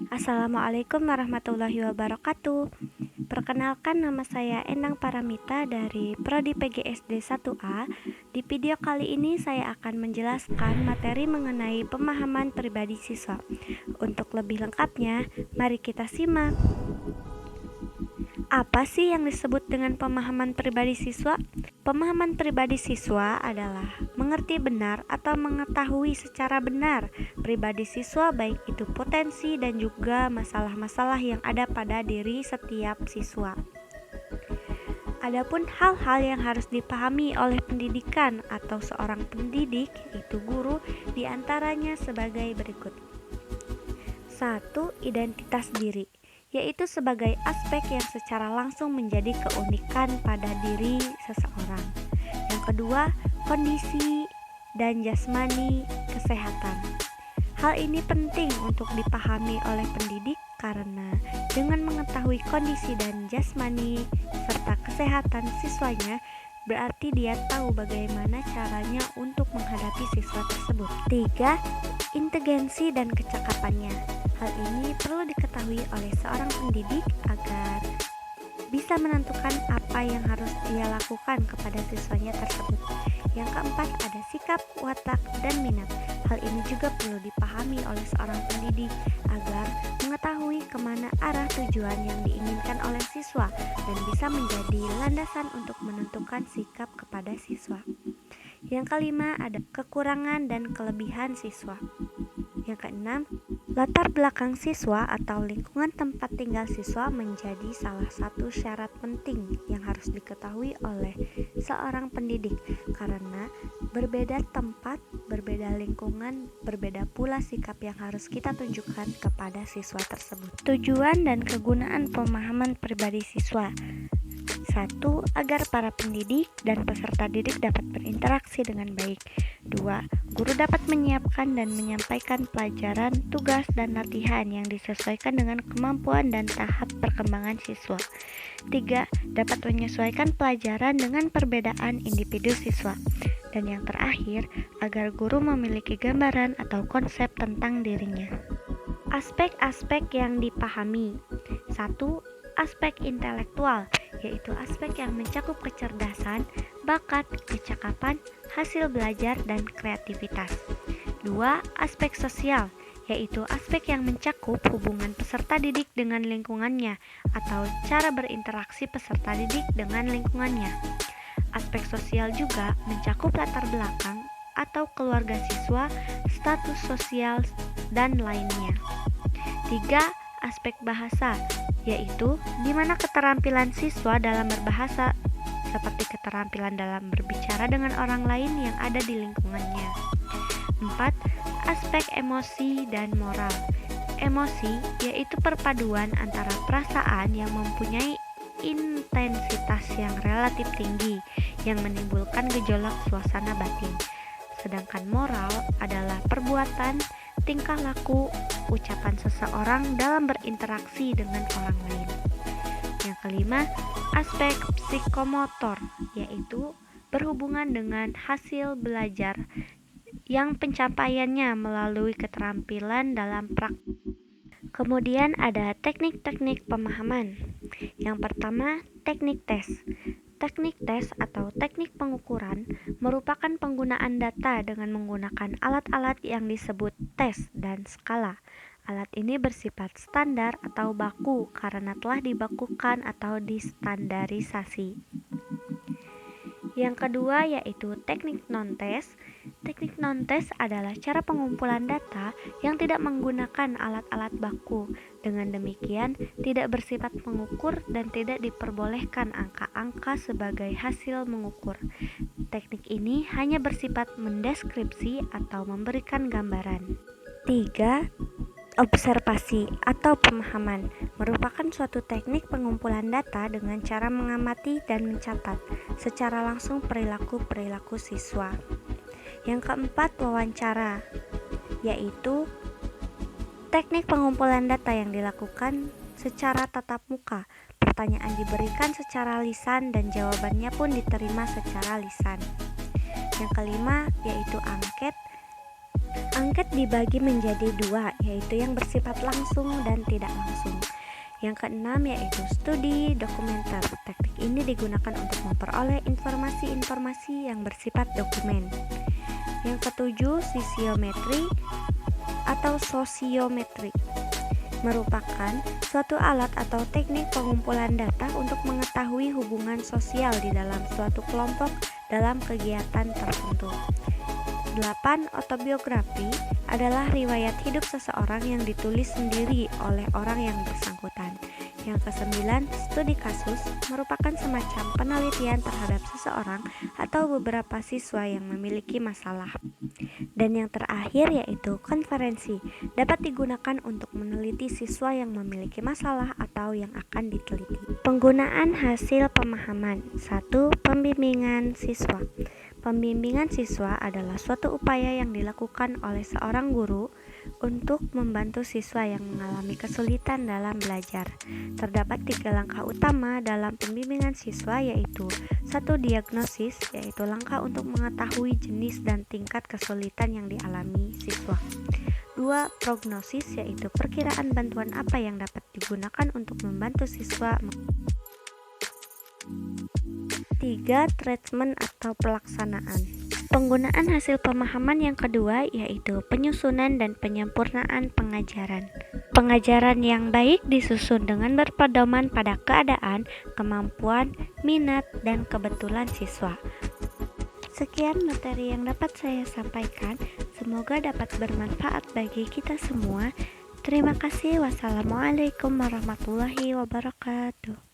Assalamualaikum warahmatullahi wabarakatuh. Perkenalkan, nama saya Endang Paramita dari Prodi PGSD 1A. Di video kali ini saya akan menjelaskan materi mengenai pemahaman pribadi siswa. Untuk lebih lengkapnya, mari kita simak. Apa sih yang disebut dengan pemahaman pribadi siswa? Pemahaman pribadi siswa adalah mengerti benar atau mengetahui secara benar pribadi siswa, baik itu potensi dan juga masalah-masalah yang ada pada diri setiap siswa. Adapun hal-hal yang harus dipahami oleh pendidikan atau seorang pendidik, yaitu guru, diantaranya sebagai berikut. 1. Identitas diri, yaitu sebagai aspek yang secara langsung menjadi keunikan pada diri seseorang. Yang kedua, kondisi dan jasmani kesehatan. Hal ini penting untuk dipahami oleh pendidik karena dengan mengetahui kondisi dan jasmani serta kesehatan siswanya, berarti dia tahu bagaimana caranya untuk menghadapi siswa tersebut. 3. Inteligensi dan kecakapannya. Hal ini perlu diketahui oleh seorang pendidik agar bisa menentukan apa yang harus dia lakukan kepada siswanya tersebut. Yang keempat, ada sikap, watak, dan minat. Hal ini juga perlu dipahami oleh seorang pendidik agar mengetahui kemana arah tujuan yang diinginkan oleh siswa dan bisa menjadi landasan untuk menentukan sikap kepada siswa. Yang kelima, ada kekurangan dan kelebihan siswa. Yang keenam, latar belakang siswa atau lingkungan tempat tinggal siswa menjadi salah satu syarat penting yang harus diketahui oleh seorang pendidik karena berbeda tempat, berbeda lingkungan, berbeda pula sikap yang harus kita tunjukkan kepada siswa tersebut. Tujuan dan kegunaan pemahaman pribadi siswa. 1. Agar para pendidik dan peserta didik dapat berinteraksi dengan baik. 2. Guru dapat menyiapkan dan menyampaikan pelajaran, tugas, dan latihan yang disesuaikan dengan kemampuan dan tahap perkembangan siswa. 3. Dapat menyesuaikan pelajaran dengan perbedaan individu siswa. Dan yang terakhir, agar guru memiliki gambaran atau konsep tentang dirinya. Aspek-aspek yang dipahami. 1. Aspek intelektual, yaitu aspek yang mencakup kecerdasan, bakat, kecakapan, hasil belajar, dan kreativitas. 2. Aspek sosial, yaitu aspek yang mencakup hubungan peserta didik dengan lingkungannya atau cara berinteraksi peserta didik dengan lingkungannya. Aspek sosial juga mencakup latar belakang atau keluarga siswa, status sosial, dan lainnya. 3. Aspek bahasa, yaitu di mana keterampilan siswa dalam berbahasa seperti keterampilan dalam berbicara dengan orang lain yang ada di lingkungannya. 4. Aspek emosi dan moral. Emosi yaitu perpaduan antara perasaan yang mempunyai intensitas yang relatif tinggi yang menimbulkan gejolak suasana batin. Sedangkan moral adalah perbuatan, tingkah laku, ucapan seseorang dalam berinteraksi dengan orang lain. Yang kelima, aspek psikomotor, yaitu berhubungan dengan hasil belajar yang pencapaiannya melalui keterampilan dalam praktik. Kemudian ada teknik-teknik pemahaman. Yang pertama, teknik tes. Teknik tes atau teknik pengukuran merupakan penggunaan data dengan menggunakan alat-alat yang disebut tes dan skala. Alat ini bersifat standar atau baku karena telah dibakukan atau distandarisasi. Yang kedua yaitu teknik non-tes. Teknik non-tes adalah cara pengumpulan data yang tidak menggunakan alat-alat baku. Dengan demikian, tidak bersifat mengukur dan tidak diperbolehkan angka-angka sebagai hasil mengukur. Teknik ini hanya bersifat mendeskripsi atau memberikan gambaran. 3. Observasi atau pemahaman merupakan suatu teknik pengumpulan data dengan cara mengamati dan mencatat secara langsung perilaku-perilaku siswa. Yang keempat, wawancara, yaitu teknik pengumpulan data yang dilakukan secara tatap muka. Pertanyaan diberikan secara lisan dan jawabannya pun diterima secara lisan. Yang kelima, yaitu angket. Angket dibagi menjadi dua, yaitu yang bersifat langsung dan tidak langsung. Yang keenam yaitu studi dokumenter. Teknik ini digunakan untuk memperoleh informasi-informasi yang bersifat dokumen. Yang ketujuh, sisiometri atau sosiometri merupakan suatu alat atau teknik pengumpulan data untuk mengetahui hubungan sosial di dalam suatu kelompok dalam kegiatan tertentu. 8. Autobiografi adalah riwayat hidup seseorang yang ditulis sendiri oleh orang yang bersangkutan. Yang ke-9, studi kasus merupakan semacam penelitian terhadap seseorang atau beberapa siswa yang memiliki masalah. Dan yang terakhir yaitu konferensi, dapat digunakan untuk meneliti siswa yang memiliki masalah atau yang akan diteliti. Penggunaan hasil pemahaman. 1. Pembimbingan siswa. Pembimbingan siswa adalah suatu upaya yang dilakukan oleh seorang guru untuk membantu siswa yang mengalami kesulitan dalam belajar. Terdapat 3 langkah utama dalam pembimbingan siswa, yaitu 1. Diagnosis, yaitu langkah untuk mengetahui jenis dan tingkat kesulitan yang dialami siswa. 2. Prognosis, yaitu perkiraan bantuan apa yang dapat digunakan untuk membantu siswa. 3. Treatment atau pelaksanaan. Penggunaan hasil pemahaman yang kedua yaitu penyusunan dan penyempurnaan pengajaran. Pengajaran yang baik disusun dengan berpedoman pada keadaan, kemampuan, minat, dan kebetulan siswa. Sekian materi yang dapat saya sampaikan, semoga dapat bermanfaat bagi kita semua. Terima kasih. Wassalamualaikum warahmatullahi wabarakatuh.